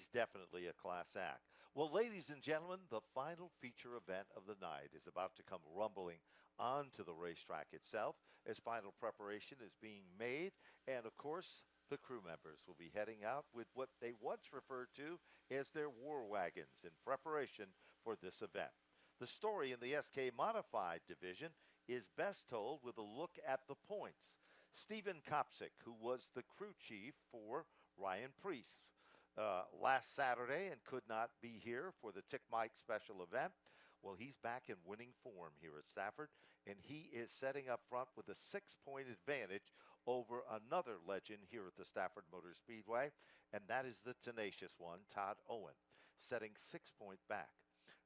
he's definitely a class act. Well, ladies and gentlemen, the final feature event of the night is about to come rumbling onto the racetrack itself as final preparation is being made. And, of course, the crew members will be heading out with what they once referred to as their war wagons in preparation for this event. The story in the SK Modified division is best told with a look at the points. Stephen Kopsick, who was the crew chief for Ryan Preece last Saturday and could not be here for the Tick Mike special event. Well, he's back in winning form here at Stafford, and he is setting up front with a 6-point advantage over another legend here at the Stafford Motor Speedway, and that is the tenacious one, Todd Owen, setting 6-point back.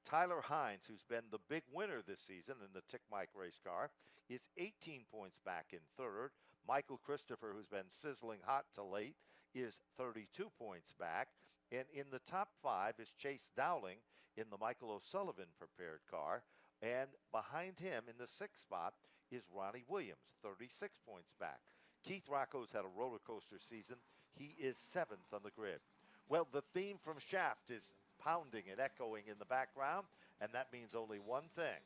Tyler Hines, who's been the big winner this season in the Tick Mike race car, is 18 points back in third. Michael Christopher, who's been sizzling hot to late, is 32 points back. And in the top 5 is Chase Dowling in the Michael O'Sullivan prepared car. And behind him in the 6th spot is Ronnie Williams, 36 points back. Keith Rocco's had a roller coaster season. He is 7th on the grid. Well, the theme from Shaft is pounding and echoing in the background, and that means only one thing: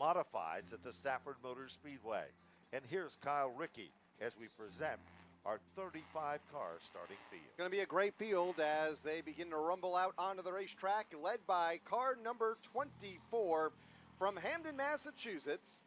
modifieds at the Stafford Motor Speedway. And here's Kyle Rickey as we present our 35-car starting field. Going to be a great field as they begin to rumble out onto the racetrack, led by car number 24 from Hamden, Massachusetts.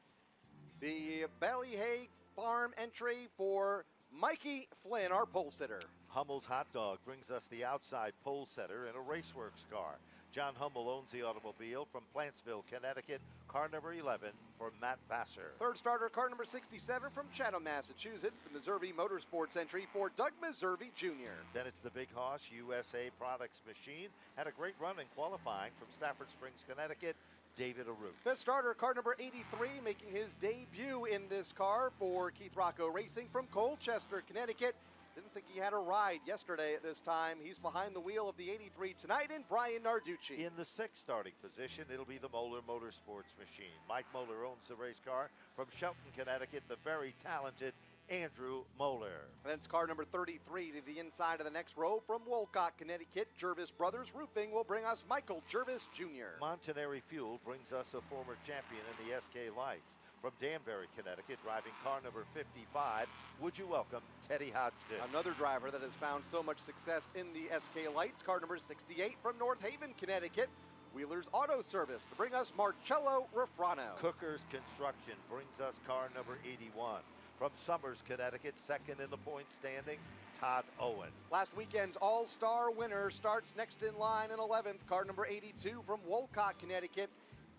The Ballyhay Farm entry for Mikey Flynn, our pole sitter. Hummel's Hot Dog brings us the outside pole setter in a Raceworks car. John Hummel owns the automobile from Plantsville, Connecticut. Car number 11 for Matt Vassar. Third starter, car number 67 from Chatham, Massachusetts. The Meservey Motorsports entry for Doug Meservey Jr. Then it's the Big Hoss USA Products machine. Had a great run in qualifying from Stafford Springs, Connecticut. David Arute. Fifth starter, car number 83, making his debut in this car for Keith Rocco Racing from Colchester, Connecticut. Didn't think he had a ride yesterday at this time. He's behind the wheel of the 83 tonight in Brian Narducci. In the 6th starting position, it'll be the Moeller Motorsports machine. Mike Moeller owns the race car from Shelton, Connecticut, the very talented Andrew Moeller. Then it's car number 33 to the inside of the next row from Wolcott, Connecticut. Jervis Brothers Roofing will bring us Michael Jervis Jr. Montanari Fuel brings us a former champion in the SK Lights. From Danbury, Connecticut, driving car number 55, would you welcome Teddy Hodgson. Another driver that has found so much success in the SK Lights, car number 68 from North Haven, Connecticut. Wheeler's Auto Service to bring us Marcello Refrano. Cookers Construction brings us car number 81. From Summers, Connecticut, second in the point standings, Todd Owen. Last weekend's All-Star winner starts next in line in 11th, car number 82 from Wolcott, Connecticut.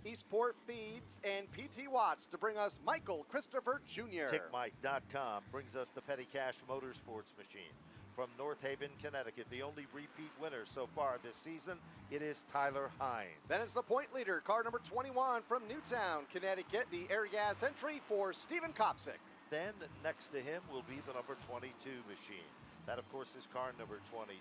Eastport Feeds and PT Watts to bring us Michael Christopher Jr. TickMike.com brings us the Petty Cash Motorsports machine. From North Haven, Connecticut, the only repeat winner so far this season, it is Tyler Hines. Then it's the point leader, car number 21 from Newtown, Connecticut, the air gas entry for Stephen Kopsick. Then next to him will be the number 22 machine. That, of course, is car number 22.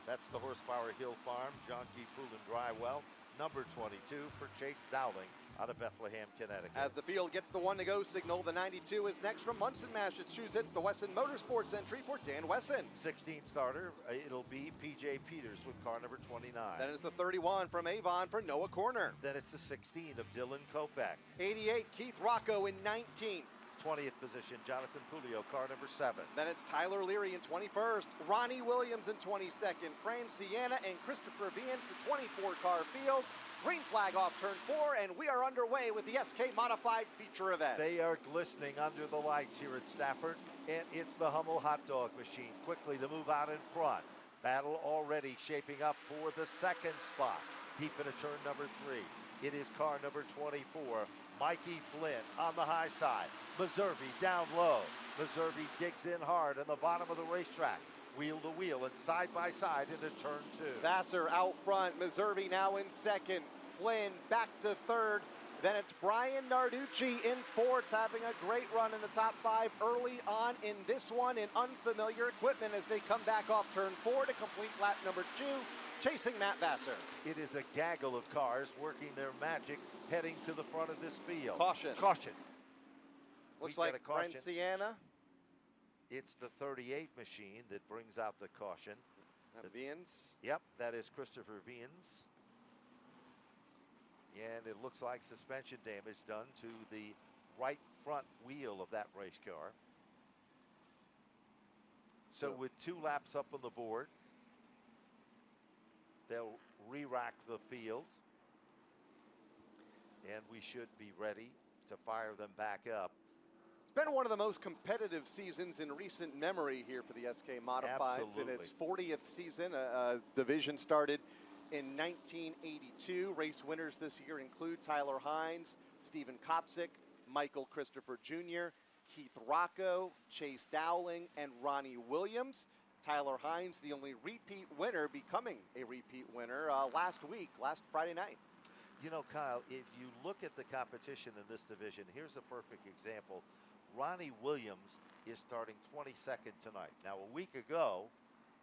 That's the Horsepower Hill Farm, John G. Pool and Drywell. Number 22 for Chase Dowling out of Bethlehem, Connecticut. As the field gets the one-to-go signal, the 92 is next from Munson, Massachusetts. The Wesson Motorsports entry for Dan Wesson. 16 starter, it'll be P.J. Peters with car number 29. Then it's the 31 from Avon for Noah Corner. Then it's the 16 of Dylan Kopeck. 88, Keith Rocco in 19th. 20th position, Jonathan Pulio, car number 7. Then it's Tyler Leary in 21st, Ronnie Williams in 22nd, Fran Sienna and Christopher Vians, the 24-car field. Green flag off turn 4, and we are underway with the SK Modified feature event. They are glistening under the lights here at Stafford, and it's the Hummel Hot Dog machine quickly to move out in front. Battle already shaping up for the 2nd spot. Deep into turn number 3. It is car number 24, Mikey Flynn on the high side. Meservey down low. Meservey digs in hard on the bottom of the racetrack. Wheel to wheel and side by side into turn 2. Vassar out front. Meservey now in 2nd. Flynn back to 3rd. Then it's Brian Narducci in 4th, having a great run in the top 5 early on in this one in unfamiliar equipment as they come back off turn 4 to complete lap number 2. Chasing Matt Vassar. It is a gaggle of cars working their magic heading to the front of this field. Caution. Caution. Looks like Franciana. It's the 38 machine that brings out the caution. Vians. Yep, that is Christopher Vians. And it looks like suspension damage done to the right front wheel of that race car. So with 2 laps up on the board, they'll re-rack the field. And we should be ready to fire them back up. It's been one of the most competitive seasons in recent memory here for the SK Modifieds. Absolutely. In its 40th season, a division started in 1982. Race winners this year include Tyler Hines, Stephen Kopsick, Michael Christopher Jr., Keith Rocco, Chase Dowling, and Ronnie Williams. Tyler Hines, the only repeat winner, becoming a repeat winner last Friday night. You know, Kyle, if you look at the competition in this division, here's a perfect example. Ronnie Williams is starting 22nd tonight. Now, a week ago,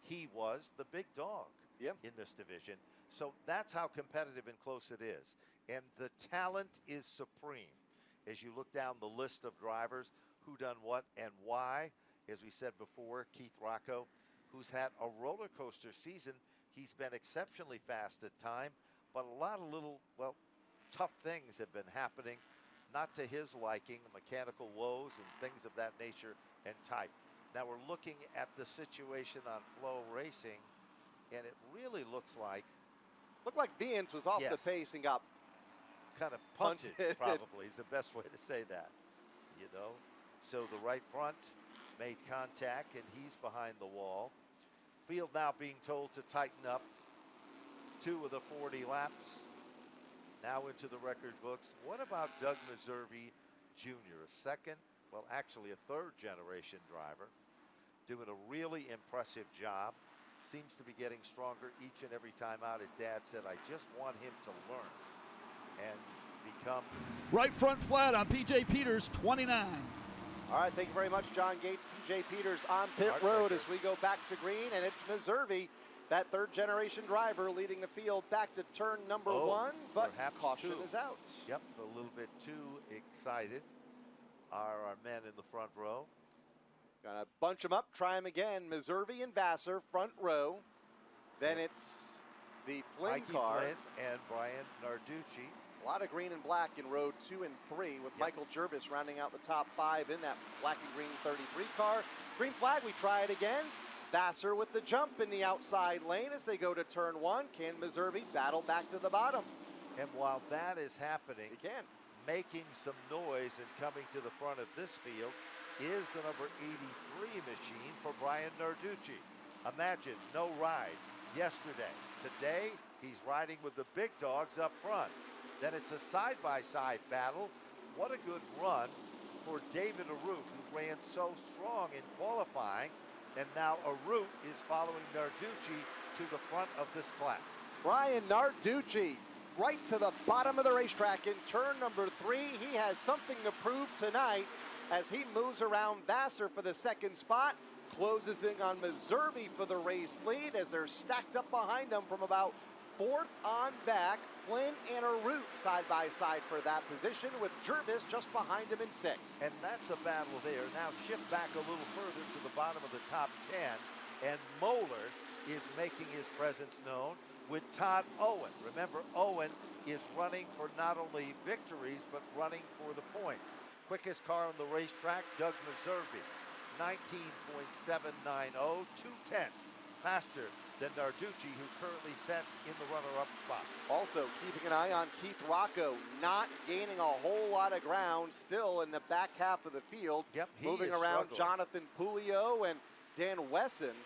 he was the big dog in this division. So that's how competitive and close it is. And the talent is supreme. As you look down the list of drivers, who done what and why, as we said before, Keith Rocco, who's had a roller coaster season. He's been exceptionally fast at time, but a lot of little, well, tough things have been happening, not to his liking, mechanical woes and things of that nature and type. Now we're looking at the situation on Flow Racing, and it really looks like... Looked like Vians was off the pace and got kind of punted, probably is the best way to say that, you know. So the right front made contact, and he's behind the wall. Field now being told to tighten up. 2 of the 40 laps now into the record books. What about Doug Meserve Jr., a second, well, actually a third-generation driver, doing a really impressive job. Seems to be getting stronger each and every time out. His dad said, I just want him to learn and become... Right front flat on P.J. Peters, 29. All right, thank you very much, John Gates. P.J. Peters on pit road as we go back to green, and it's Meserve, that third-generation driver, leading the field back to turn number 1, but caution is out. Yep, a little bit too excited are our men in the front row. Gonna bunch them up, try them again. Meserve and Vassar, front row. Then it's the Flynn Mikey car. Flynn and Brian Narducci. A lot of green and black in row 2 and 3 with Michael Jervis rounding out the top 5 in that black and green 33 car. Green flag, we try it again. Vassar with the jump in the outside lane as they go to turn 1. Can Meserve battle back to the bottom? And while that is happening, he can. Making some noise and coming to the front of this field is the number 83 machine for Brian Narducci. Imagine no ride yesterday. Today, he's riding with the big dogs up front. Then it's a side-by-side battle. What a good run for David Arute, who ran so strong in qualifying. And now Arute is following Narducci to the front of this class. Brian Narducci right to the bottom of the racetrack in turn number 3. He has something to prove tonight as he moves around Vassar for the second spot, closes in on Meserve for the race lead as they're stacked up behind him from about 4th on back. Flynn and Arute side by side for that position, with Jervis just behind him in 6th. And that's a battle there. Now shift back a little further to the bottom of the top 10, and Moeller is making his presence known with Todd Owen. Remember, Owen is running for not only victories, but running for the points. Quickest car on the racetrack, Doug Meserve, 19.790, 2/10 faster than Narducci, who currently sets in the runner-up spot. Also keeping an eye on Keith Rocco, not gaining a whole lot of ground, still in the back half of the field. Yep, moving around Jonathan Pulio and Dan Wesson.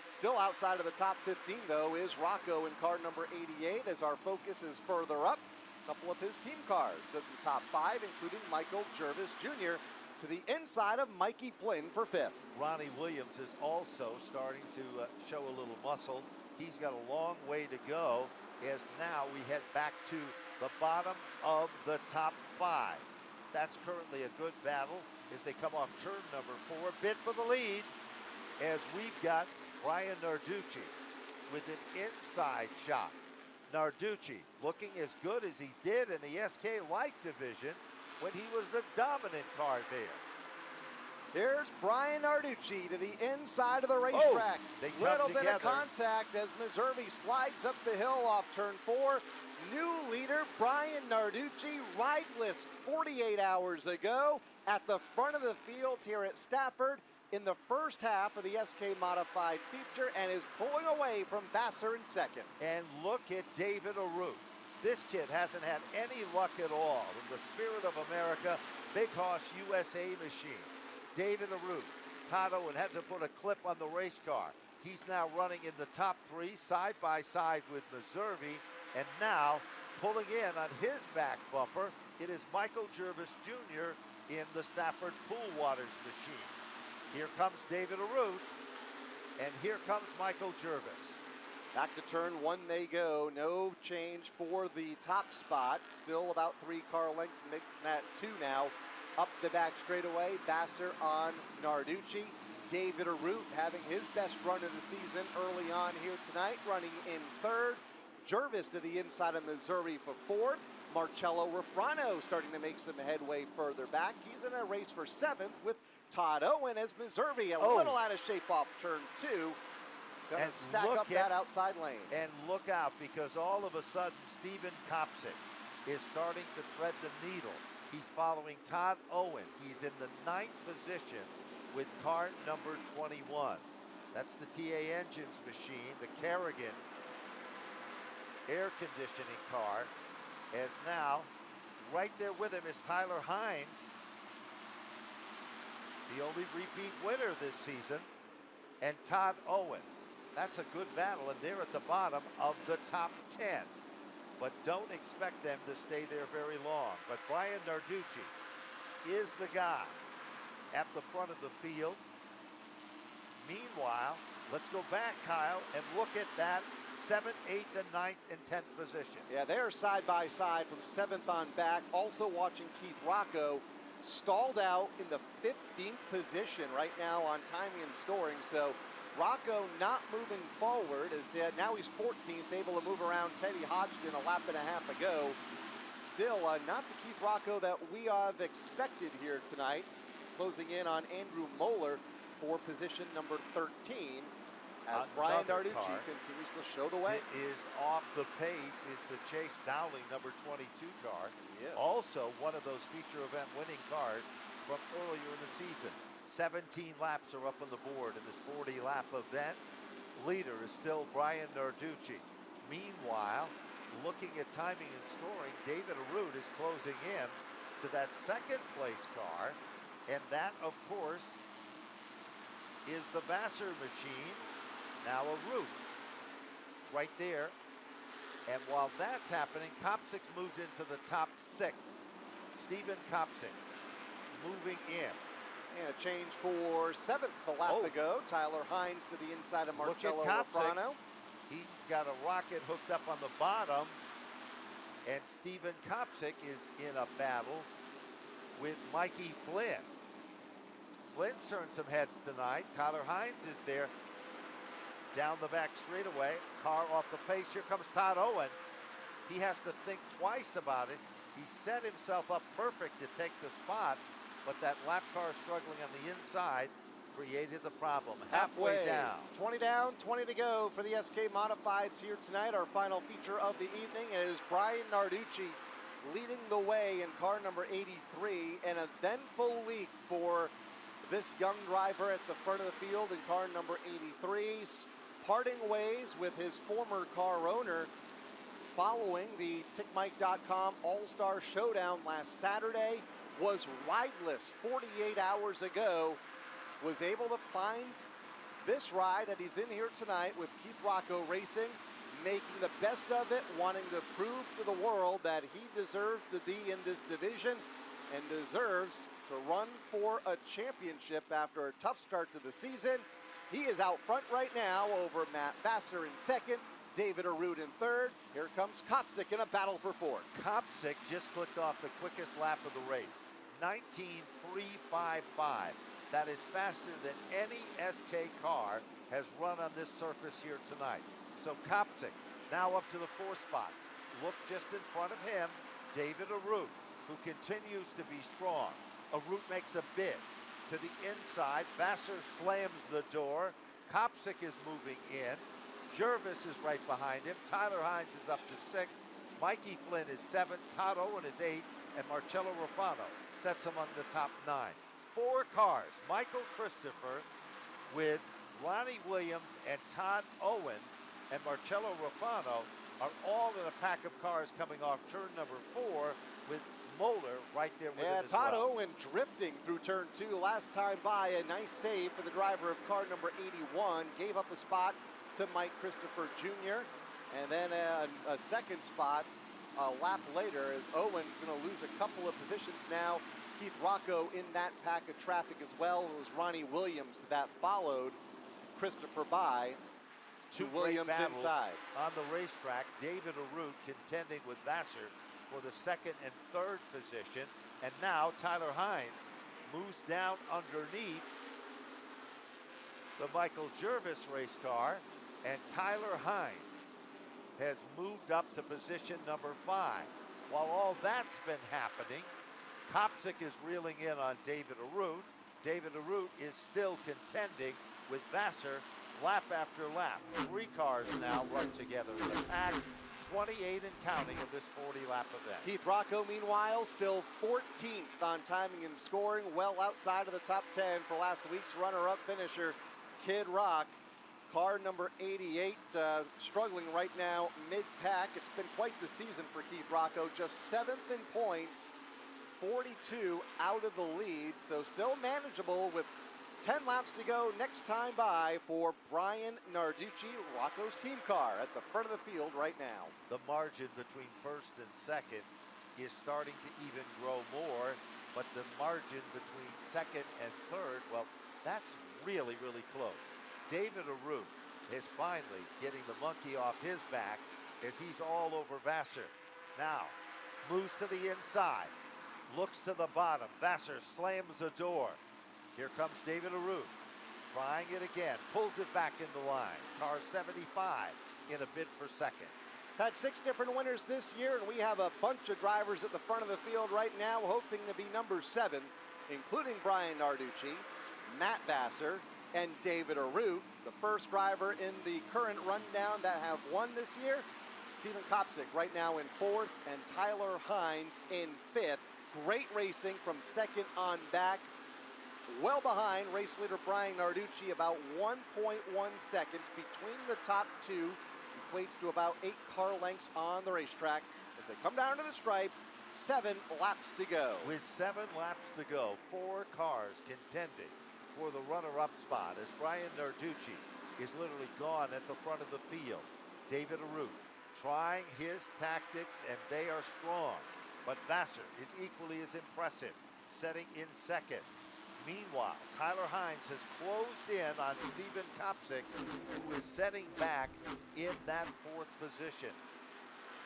Still outside of the top 15, though, is Rocco in car number 88 as our focus is further up. A couple of his team cars in the top 5, including Michael Jervis Jr., to the inside of Mikey Flynn for 5th. Ronnie Williams is also starting to show a little muscle. He's got a long way to go as now we head back to the bottom of the top 5. That's currently a good battle as they come off turn number 4. Bid for the lead as we've got Brian Narducci with an inside shot. Narducci looking as good as he did in the SK Light division when he was the dominant car there. Here's Brian Narducci to the inside of the racetrack. They come Little bit of together. contact as Meserve slides up the hill off turn 4. New leader Brian Narducci, rideless 48 hours ago at the front of the field here at Stafford in the first half of the SK Modified feature and is pulling away from Vassar in second. And look at David Arute. This kid hasn't had any luck at all. In the spirit of America, Big Hoss USA machine. David Arute, Todd Owen had to put a clip on the race car. He's now running in the top 3 side by side with Meserve, and now pulling in on his back bumper, it is Michael Jervis Jr. in the Stafford Pool Waters machine. Here comes David Arute, and here comes Michael Jervis. Back to turn 1 they go. No change for the top spot. Still about 3 car lengths, making that 2 now. Up the back straightaway, Vassar on Narducci. David Arute having his best run of the season early on here tonight, running in 3rd. Jervis to the inside of Meserve for 4th. Marcello Refrano starting to make some headway further back. He's in a race for 7th with Todd Owen as Meserve a little out of shape off turn 2. Gonna stack up that outside lane. And look out, because all of a sudden Stephen Kopsick is starting to thread the needle. He's following Todd Owen. He's in the 9th position with car number 21. That's the TA Engines machine, the Kerrigan air conditioning car. As now, right there with him is Tyler Hines, the only repeat winner this season, and Todd Owen. That's a good battle, and they're at the bottom of the top 10. But don't expect them to stay there very long. But Brian Narducci is the guy at the front of the field. Meanwhile, let's go back, Kyle, and look at that 7th, 8th, and 9th, and 10th position. Yeah, they are side by side from 7th on back. Also watching Keith Rocco stalled out in the 15th position right now on timing and scoring. So Rocco not moving forward, as now he's 14th, able to move around Teddy Hodgson a lap and a half ago. Still not the Keith Rocco that we have expected here tonight. Closing in on Andrew Moeller for position number 13 as Brian Narducci continues to show the way. It is off the pace is the Chase Dowling number 22 car. Yes. Also one of those feature event winning cars from earlier in the season. 17 laps are up on the board in this 40-lap event. Leader is still Brian Narducci. Meanwhile, looking at timing and scoring, David Arute is closing in to that 2nd place car. And that, of course, is the Vassar machine. Now Arute right there. And while that's happening, Kopsick moves into the top 6. Stephen Kopsick moving in. And a change for 7th a lap ago. Tyler Hines to the inside of Marcello Refrano. He's got a rocket hooked up on the bottom. And Stephen Kopsick is in a battle with Mikey Flynn. Flynn's turned some heads tonight. Tyler Hines is there. Down the back straightaway. Car off the pace. Here comes Todd Owen. He has to think twice about it. He set himself up perfect to take the spot. But that lap car struggling on the inside created the problem. Halfway down. 20 down, 20 to go for the SK Modifieds here tonight. Our final feature of the evening. It is Brian Narducci leading the way in car number 83. An eventful week for this young driver at the front of the field in car number 83. Parting ways with his former car owner following the TickMike.com All-Star Showdown last Saturday. Was rideless 48 hours ago, was able to find this ride that he's in here tonight with Keith Rocco Racing, making the best of it, wanting to prove to the world that he deserves to be in this division and deserves to run for a championship after a tough start to the season. He is out front right now over Matt Vassar in 2nd, David Arute in 3rd. Here comes Kopsick in a battle for 4th. Kopsick just clicked off the quickest lap of the race. 19.355. That is faster than any SK car has run on this surface here tonight. So Kopsick now up to the 4th spot. Look just in front of him, David Arute, who continues to be strong. Arute makes a bid to to the inside. Vassar slams the door. Kopsick is moving in. Jervis is right behind him. Tyler Hines is up to 6th. Mikey Flynn is 7th. Todd Owen is 8th. And Marcello Rufano sets among the top 9. 4 cars. Michael Christopher with Ronnie Williams and Todd Owen and Marcello Rufano are all in a pack of cars coming off turn number 4 with Moeller right there with him as Todd well. Owen drifting through turn 2 last time by. A nice save for the driver of car number 81. Gave up a spot to Mike Christopher Jr. And then a second spot a lap later as Owen's going to lose a couple of positions now. Keith Rocco in that pack of traffic as well. It was Ronnie Williams that followed Christopher by. Two Williams inside. On the racetrack, David Arute contending with Vassar for the 2nd and 3rd position. And now Tyler Hines moves down underneath the Michael Jervis race car. And Tyler Hines has moved up to position number 5. While all that's been happening, Kopsick is reeling in on David Arute. David Arute is still contending with Vassar lap after lap. 3 cars now run together in the pack. 28 and counting of this 40-lap event. Keith Rocco, meanwhile, still 14th on timing and scoring, well outside of the top 10 for last week's runner-up finisher, Kid Rock. Car number 88 struggling right now mid-pack. It's been quite the season for Keith Rocco. Just 7th in points, 42 out of the lead, so still manageable with 10 laps to go next time by for Brian Narducci, Rocco's team car at the front of the field right now. The margin between 1st and 2nd is starting to even grow more, but the margin between 2nd and 3rd, well, that's really, really close. David Arute is finally getting the monkey off his back as he's all over Vassar. Now, moves to the inside, looks to the bottom. Vassar slams the door. Here comes David Arute, trying it again, pulls it back into line. Car 75 in a bid for 2nd. Had 6 different winners this year, and we have a bunch of drivers at the front of the field right now hoping to be number 7, including Brian Narducci, Matt Vassar, and David Arute. The first driver in the current rundown that have won this year, Stephen Kopsick right now in 4th, and Tyler Hines in 5th. Great racing from 2nd on back. Well behind race leader Brian Narducci, about 1.1 seconds between the top 2. Equates to about 8 car lengths on the racetrack. As they come down to the stripe, 7 laps to go. With 7 laps to go, 4 cars contending for the runner-up spot as Brian Narducci is literally gone at the front of the field. David Arute trying his tactics, and they are strong. But Vassar is equally as impressive, setting in 2nd. Meanwhile, Tyler Hines has closed in on Stephen Kopsick, who is setting back in that 4th position.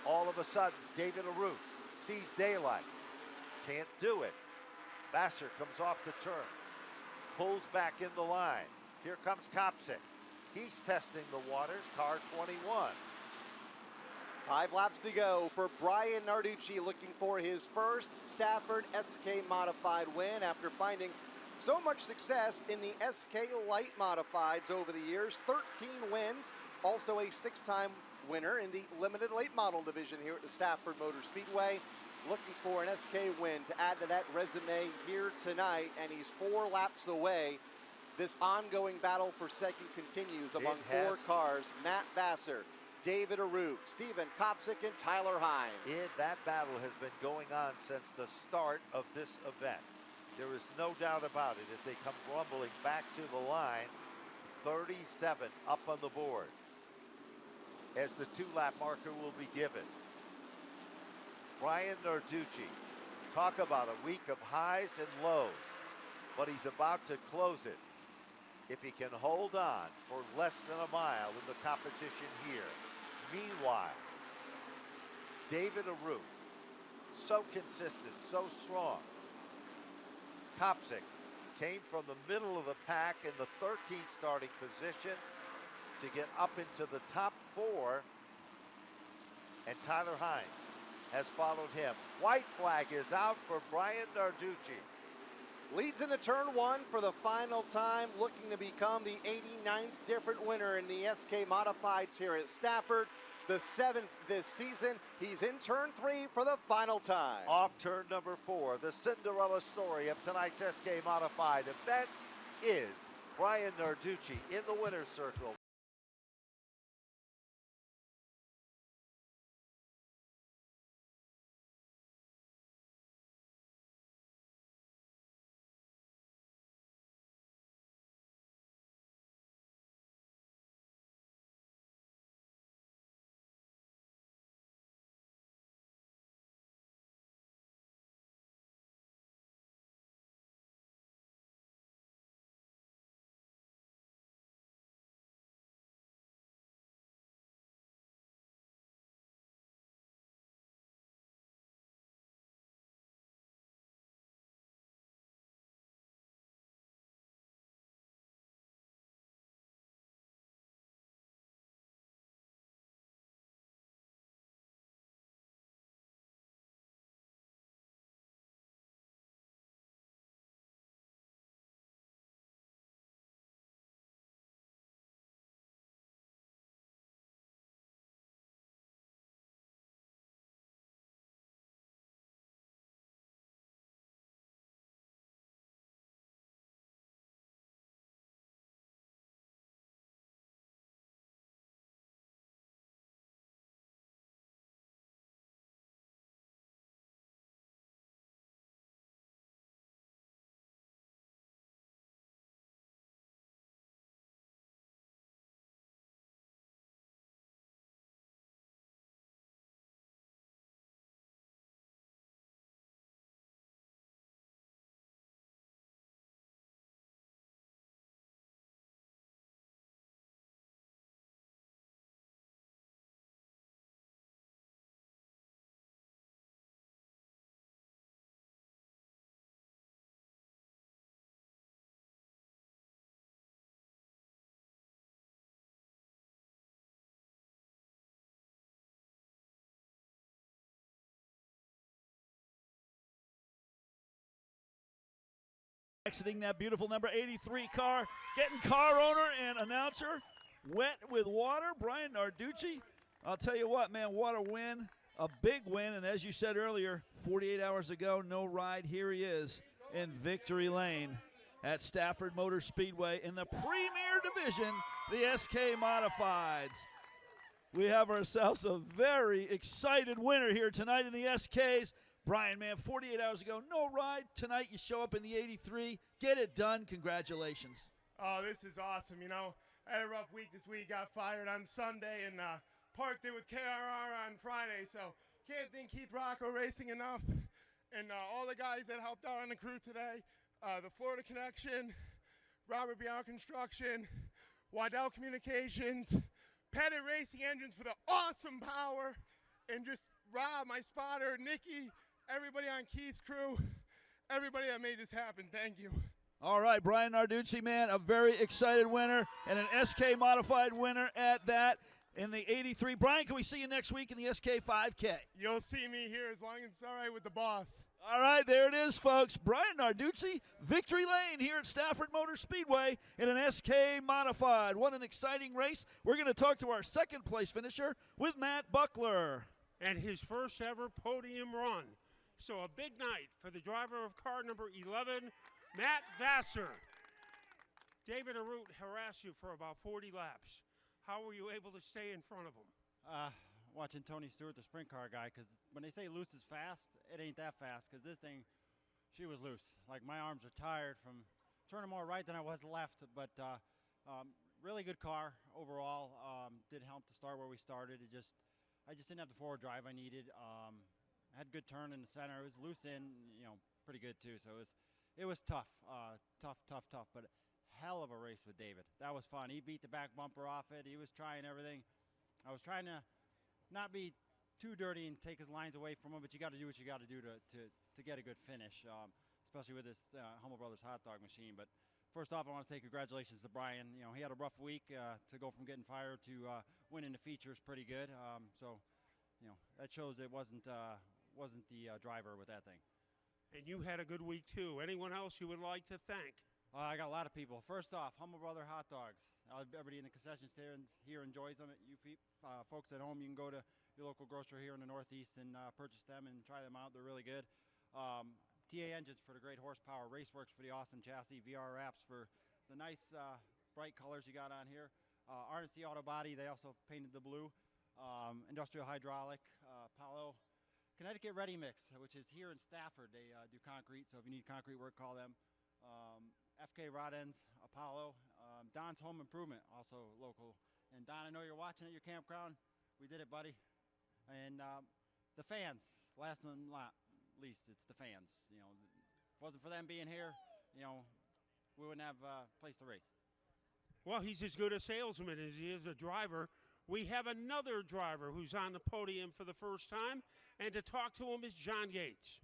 All of a sudden, David Arute sees daylight. Can't do it. Vassar comes off the turn, pulls back in the line. Here comes Kopsick. He's testing the waters, car 21. 5 laps to go for Brian Narducci, looking for his first Stafford SK Modified win after finding so much success in the SK Light Modifieds over the years. 13 wins, also a 6-time winner in the limited late model division here at the Stafford Motor Speedway. Looking for an SK win to add to that resume here tonight, and he's 4 laps away. This ongoing battle for 2nd continues among 4 cars. Matt Vassar, David Arute, Stephen Kopsick, and Tyler Hines. That battle has been going on since the start of this event. There is no doubt about it as they come rumbling back to the line. 37 up on the board as the 2-lap marker will be given. Brian Narducci, talk about a week of highs and lows, but he's about to close it if he can hold on for less than a mile in the competition here. Meanwhile, David Arute, so consistent, so strong. Kopsick came from the middle of the pack in the 13th starting position to get up into the top 4, and Tyler Hines has followed him. White flag is out for Brian Narducci. Leads into turn one for the final time, looking to become the 89th different winner in the SK Modifieds here at Stafford. The 7th this season. He's in turn 3 for the final time. Off turn number 4, the Cinderella story of tonight's SK Modified event is Brian Narducci in the winner's circle. Exiting that beautiful number 83 car, getting car owner and announcer wet with water. Brian Narducci, I'll tell you what, man, what a win, a big win. And as you said earlier, 48 hours ago, no ride. Here he is in victory lane at Stafford Motor Speedway in the Premier Division, the SK Modifieds. We have ourselves a very excited winner here tonight in the SKs. Brian, man, 48 hours ago, no ride. Tonight you show up in the 83. Get it done. Congratulations. Oh, this is awesome. You know, I had a rough week this week. Got fired on Sunday and parked it with KRR on Friday. So can't thank Keith Rocco Racing enough. And all the guys that helped out on the crew today. The Florida Connection, Robert Bial Construction, Waddell Communications, Pettit Racing Engines for the awesome power. And just Rob, my spotter, Nikki, everybody on Keith's crew, everybody that made this happen, thank you. All right, Brian Narducci, man, a very excited winner and an SK Modified winner at that in the 83. Brian, can we see you next week in the SK 5K? You'll see me here as long as it's all right with the boss. All right, there it is, folks. Brian Narducci, victory lane here at Stafford Motor Speedway in an SK Modified. What an exciting race. We're going to talk to our second place finisher with Matt Buckler. And his first ever podium run. So a big night for the driver of car number 11, Matt Vassar. David Arute harassed you for about 40 laps. How were you able to stay in front of him? Watching Tony Stewart, the sprint car guy, because when they say loose is fast, it ain't that fast, because this thing, she was loose. Like, my arms are tired from turning more right than I was left, but really good car overall. Did help to start where we started. I just didn't have the forward drive I needed. Had good turn in the center. It was loose in, pretty good too. So it was tough, tough. But hell of a race with David. That was fun. He beat the back bumper off it. He was trying everything. I was trying to not be too dirty and take his lines away from him, but you got to do what you got to do to get a good finish, especially with this Humble Brothers hot dog machine. But first off, I want to say congratulations to Brian. He had a rough week. To go from getting fired to winning the features pretty good. So that shows it wasn't the driver with that thing. and you had a good week too. Anyone else you would like to thank? I got a lot of people. First off, Humble Brother Hot Dogs. Everybody in the concession stand here enjoys them. You folks at home, you can go to your local grocery here in the Northeast and purchase them and try them out. They're really good. TA Engines for the great horsepower. Raceworks for the awesome chassis. VR Wraps for the nice bright colors you got on here. RNC Auto Body, they also painted the blue. Industrial Hydraulic, Palo. Connecticut Ready Mix, which is here in Stafford. They do concrete, so if you need concrete work, call them. FK Rod Ends, Apollo. Don's Home Improvement, also local. And Don, I know you're watching at your campground. We did it, buddy. And the fans, last but not least, it's the fans. You know, if it wasn't for them being here, you know, we wouldn't have a place to race. Well, he's as good a salesman as he is a driver. We have another driver who's on the podium for the first time, and to talk to him is John Gates.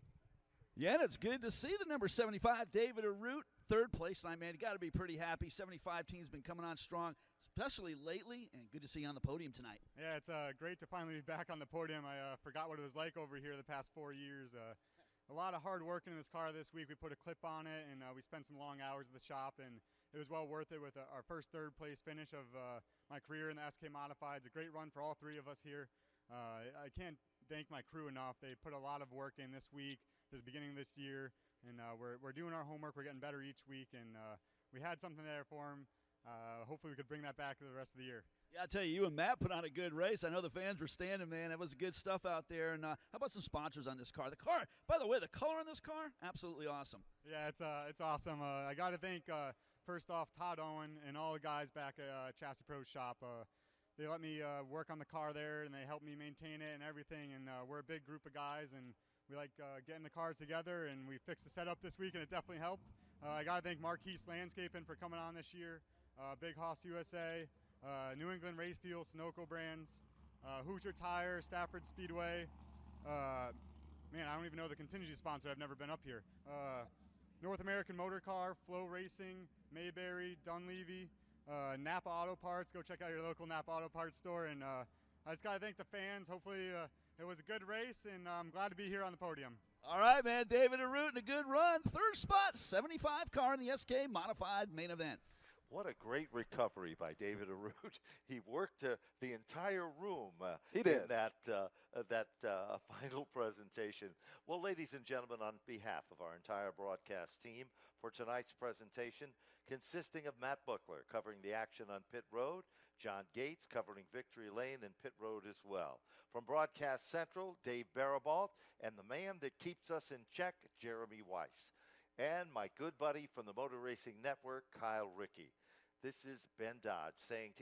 Yeah, and it's good to see the number 75, David Arute, third place tonight, man. You got to be pretty happy. 75 team's been coming on strong, especially lately, and good to see you on the podium tonight. Yeah, it's great to finally be back on the podium. I forgot what it was like over here the past 4 years. A lot of hard work in this car this week. We put a clip on it, and we spent some long hours at the shop, and it was well worth it with our first third place finish of my career in the SK Modifieds. A great run for all three of us here. I can't thank my crew enough. They put a lot of work in this week, this beginning of this year, and we're doing our homework. We're getting better each week, and we had something there for them. Hopefully we could bring that back to the rest of the year. Yeah, I tell you, you and Matt put on a good race. I know the fans were standing, man. It was good stuff out there. And how about some sponsors on this car? The car, by the way, the color on this car, absolutely awesome. Yeah, it's awesome. I got to thank, first off, Todd Owen and all the guys back at Chassis Pro's shop. They let me work on the car there, and they helped me maintain it and everything. And we're a big group of guys, and we like getting the cars together. And we fixed the setup this week, and it definitely helped. I got to thank Marquise Landscaping for coming on this year. Big Hoss USA. New England Race Fuel, Sunoco Brands, Hoosier Tire, Stafford Speedway. Man, I don't even know the contingency sponsor. I've never been up here. North American Motor Car, Flow Racing, Mayberry, Dunleavy, Napa Auto Parts. Go check out your local Napa Auto Parts store. And I just got to thank the fans. Hopefully it was a good race, and I'm glad to be here on the podium. All right, man. David Arute in a good run. Third spot, 75 car in the SK Modified main event. What a great recovery by David Arute. He worked the entire room He did. in that final presentation. Well, ladies and gentlemen, on behalf of our entire broadcast team for tonight's presentation, consisting of Matt Buckler covering the action on pit road, John Gates covering Victory Lane and pit road as well. From Broadcast Central, Dave Barabalt, and the man that keeps us in check, Jeremy Weiss. And my good buddy from the Motor Racing Network, Kyle Rickey. This is Ben Dodge saying to